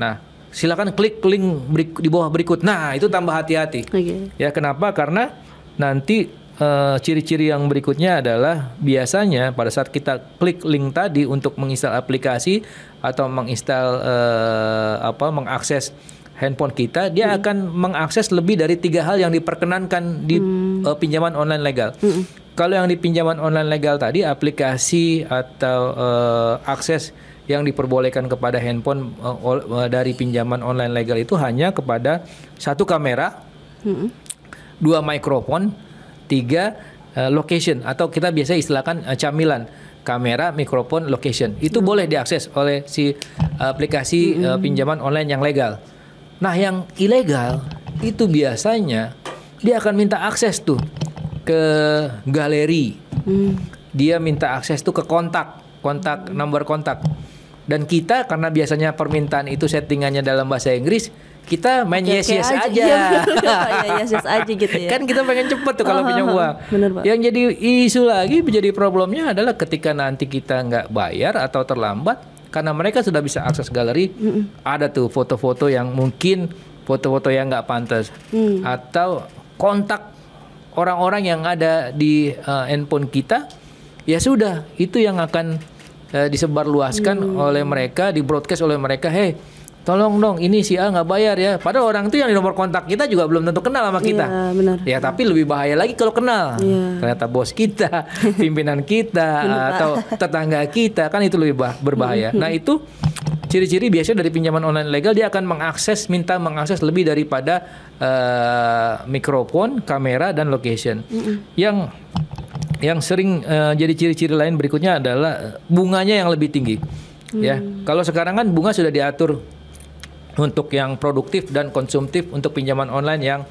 Nah, silakan klik link di bawah berikut. Nah, itu tambah hati-hati. Ya, kenapa? Karena nanti ciri-ciri yang berikutnya adalah biasanya pada saat kita klik link tadi untuk menginstal aplikasi atau mengakses handphone kita, dia akan mengakses lebih dari 3 hal yang diperkenankan di pinjaman online legal. Kalau yang di pinjaman online legal tadi, aplikasi atau akses yang diperbolehkan kepada handphone dari pinjaman online legal itu hanya kepada 1 kamera, 2 mikrofon, 3 location, atau kita biasa istilahkan camilan, kamera, mikrofon, location. Itu boleh diakses oleh si aplikasi pinjaman online yang legal. Nah, yang ilegal itu biasanya dia akan minta akses tuh ke galeri. Dia minta akses tuh ke kontak, nomor kontak. Dan kita karena biasanya permintaan itu settingannya dalam bahasa Inggris, kita main yes aja. Yes aja gitu ya. Kan kita pengen cepet tuh kalau pinjam uang. Yang jadi isu lagi, menjadi problemnya adalah ketika nanti kita nggak bayar atau terlambat, karena mereka sudah bisa akses galeri, ada tuh foto-foto yang mungkin foto-foto yang nggak pantas, atau kontak orang-orang yang ada di handphone kita, ya sudah, itu yang akan disebarluaskan oleh mereka, di-broadcast oleh mereka. Hey, tolong dong, ini si A nggak bayar ya. Padahal orang itu yang di nomor kontak kita juga belum tentu kenal sama kita. Iya, benar. Ya, tapi lebih bahaya lagi kalau kenal. Ternyata bos kita, pimpinan kita, atau tetangga kita, kan itu lebih berbahaya. Nah, itu ciri-ciri biasanya dari pinjaman online legal, dia akan minta mengakses lebih daripada mikrofon, kamera, dan location. Yang sering jadi ciri-ciri lain berikutnya adalah bunganya yang lebih tinggi. Ya, kalau sekarang kan bunga sudah diatur untuk yang produktif dan konsumtif untuk pinjaman online yang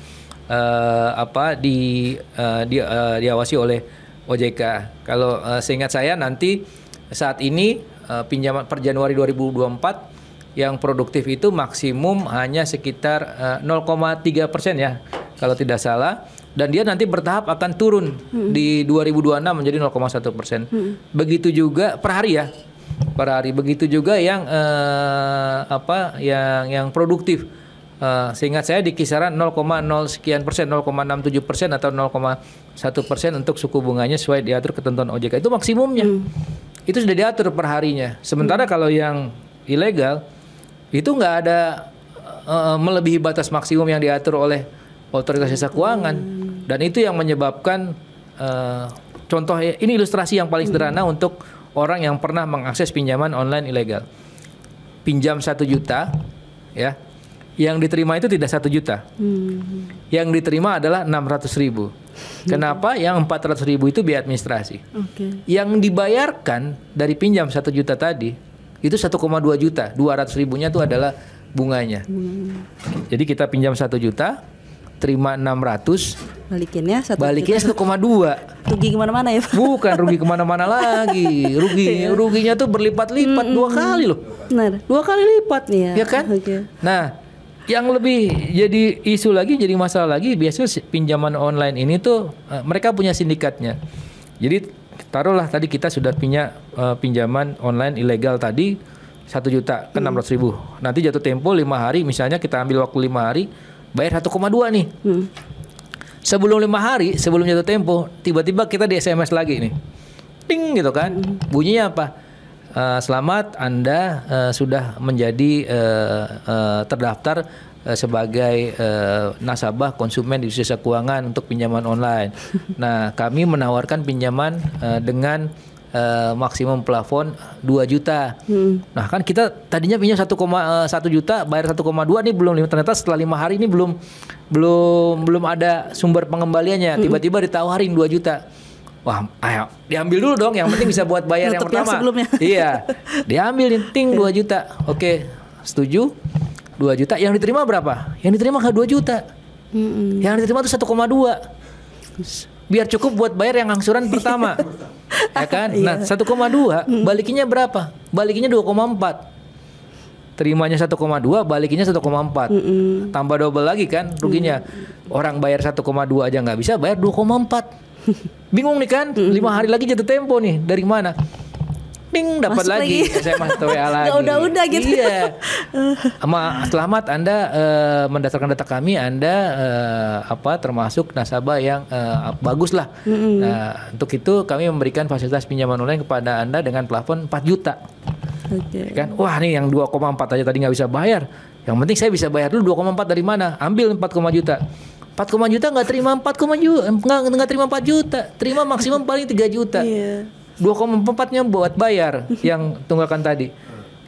diawasi oleh OJK. Kalau seingat saya nanti saat ini pinjaman per Januari 2024 yang produktif itu maksimum hanya sekitar 0,3% ya, kalau tidak salah. Dan dia nanti bertahap akan turun di 2026 menjadi 0,1%. Begitu juga per hari ya, per hari. Begitu juga yang yang produktif. Seingat saya di kisaran 0,0 sekian persen, 0,67% atau 0,1% untuk suku bunganya sesuai diatur ketentuan OJK. Itu maksimumnya. Itu sudah diatur per harinya. Sementara kalau yang ilegal itu nggak ada melebihi batas maksimum yang diatur oleh Otoritas Jasa Keuangan. Dan itu yang menyebabkan contoh ini ilustrasi yang paling sederhana untuk orang yang pernah mengakses pinjaman online ilegal. Pinjam 1 juta, ya, yang diterima itu tidak 1 juta. Yang diterima adalah 600.000. Kenapa? Yang 400.000 itu biaya administrasi. Yang dibayarkan dari pinjam 1 juta tadi itu 1,2 juta. 200.000-nya itu adalah bunganya. Jadi kita pinjam 1 juta, terima 600, balikinnya 1,2. Rugi kemana-mana ya Pak? Bukan rugi kemana-mana lagi. Ruginya tuh berlipat-lipat 2 kali loh. Benar. 2 kali lipat, ya kan? Nah, yang lebih jadi isu lagi, jadi masalah lagi, biasanya pinjaman online ini tuh mereka punya sindikatnya. Jadi taruhlah tadi kita sudah punya pinjaman online ilegal tadi 1 juta ke 600.000. Nanti jatuh tempo 5 hari, misalnya kita ambil waktu 5 hari, bayar 1,2 nih. Sebelum 5 hari, sebelum jatuh tempo, tiba-tiba kita di SMS lagi nih. Ting gitu kan. Bunyinya apa? Selamat, Anda sudah menjadi terdaftar sebagai nasabah konsumen di Jasa Keuangan untuk pinjaman online. Nah, kami menawarkan pinjaman dengan maksimum plafon 2 juta. Nah, kan kita tadinya pinjam 1,1 juta, bayar 1,2 nih belum, ternyata setelah 5 hari ini belum ada sumber pengembaliannya. Tiba-tiba ditawarin 2 juta. Wah, ayo diambil dulu dong, yang penting bisa buat bayar yang pertama. Iya. Diambil nih, ting 2 juta. Oke, setuju. 2 juta. Yang diterima berapa? Yang diterima ke 2 juta. Yang diterima tuh 1,2. Biar cukup buat bayar yang angsuran pertama. Ya kan? Nah, 1,2 balikinnya berapa? Balikinnya 2,4. Terimanya 1,2, balikinnya 1,4. Tambah double lagi kan ruginya. Orang bayar 1,2 aja nggak bisa, bayar 2,4. Bingung nih kan? 5 hari lagi jatuh tempo nih. Dari mana? ting dapat lagi SMS atau WA lagi. Udah gitu. Iya. Selamat Anda mendasarkan data kami Anda termasuk nasabah yang bagus lah. Nah, untuk itu kami memberikan fasilitas pinjaman online kepada Anda dengan plafon 4 juta. Kan? Wah, nih yang 2,4 aja tadi nggak bisa bayar. Yang penting saya bisa bayar dulu 2,4 dari mana? Ambil 4 juta. 4 juta nggak terima 4 juta. Terima maksimum paling 3 juta. 2,4-nya buat bayar yang tunggakan tadi.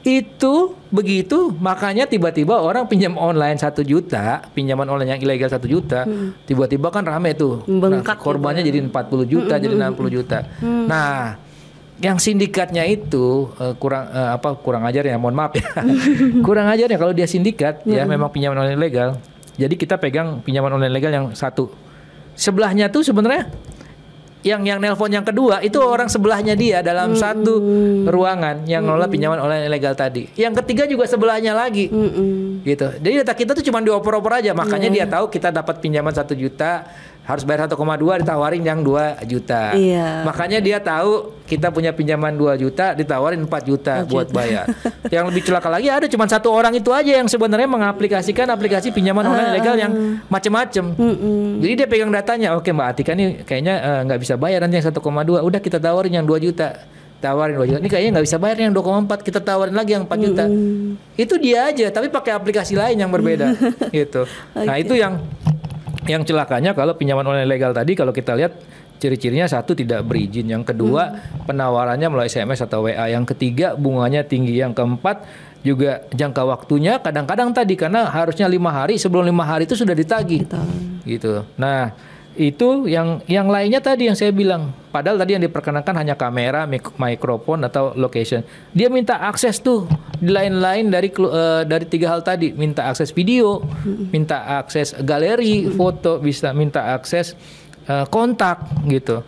Itu begitu, makanya tiba-tiba orang pinjam online 1 juta, pinjaman online yang ilegal 1 juta, tiba-tiba kan rame tuh. Nah, korbannya jadi 40 juta, jadi 60 juta. Nah, yang sindikatnya itu kurang ajar ya, mohon maaf ya. Kurang ajar ya kalau dia sindikat ya memang pinjaman online ilegal. Jadi kita pegang pinjaman online legal yang satu. Sebelahnya tuh sebenarnya yang nelpon yang kedua itu orang sebelahnya dia dalam satu ruangan yang ngelola pinjaman online ilegal tadi. Yang ketiga juga sebelahnya lagi. Gitu. Jadi data kita tuh cuma dioper-oper aja. Makanya dia tahu kita dapat pinjaman 1 juta, harus bayar 1,2, ditawarin yang 2 juta. Makanya dia tahu kita punya pinjaman 2 juta, ditawarin 4 juta buat bayar. Yang lebih celaka lagi ada cuma satu orang itu aja yang sebenarnya mengaplikasikan aplikasi pinjaman online ilegal yang macam-macam. Jadi dia pegang datanya. Oke, Mbak Atika nih kayaknya nggak bisa bayar nanti yang 1,2. Udah kita tawarin yang 2 juta. Tawarin 2 juta. Ini kayaknya nggak bisa bayar yang 2,4. Kita tawarin lagi yang 4 juta. Itu dia aja, tapi pakai aplikasi lain yang berbeda. Gitu. Nah, itu yang celakanya kalau pinjaman online legal tadi, kalau kita lihat ciri-cirinya, satu tidak berizin, yang kedua penawarannya melalui SMS atau WA, yang ketiga bunganya tinggi, yang keempat juga jangka waktunya kadang-kadang tadi karena harusnya 5 hari, sebelum 5 hari itu sudah ditagih. Gitu. Nah, itu yang lainnya tadi yang saya bilang, padahal tadi yang diperkenankan hanya kamera, mikrofon atau location. Dia minta akses tuh di lain-lain dari 3 hal tadi, minta akses video, minta akses galeri foto, bisa minta akses kontak gitu.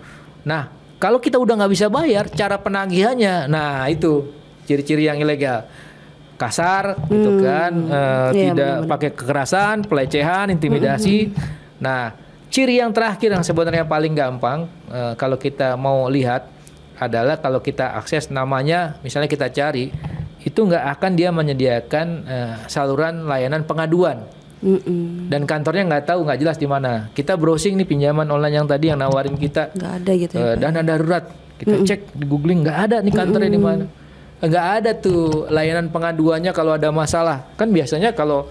Nah, kalau kita udah nggak bisa bayar, cara penagihannya, nah itu ciri-ciri yang ilegal. Kasar gitu kan, tidak pakai kekerasan, pelecehan, intimidasi. Nah, ciri yang terakhir yang sebenarnya paling gampang kalau kita mau lihat adalah kalau kita akses namanya, misalnya kita cari, itu nggak akan dia menyediakan saluran layanan pengaduan. Dan kantornya nggak jelas di mana. Kita browsing nih pinjaman online yang tadi yang nawarin kita nggak ada gitu ya, dana darurat, kita cek di googling nggak ada nih kantornya di mana. Nggak ada tuh layanan pengaduannya kalau ada masalah. Kan biasanya kalau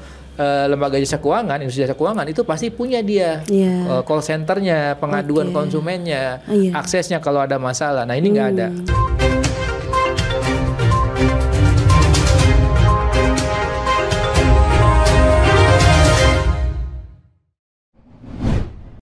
lembaga jasa keuangan, industri jasa keuangan itu pasti punya dia call centernya, pengaduan konsumennya, aksesnya kalau ada masalah. Nah, ini nggak ada.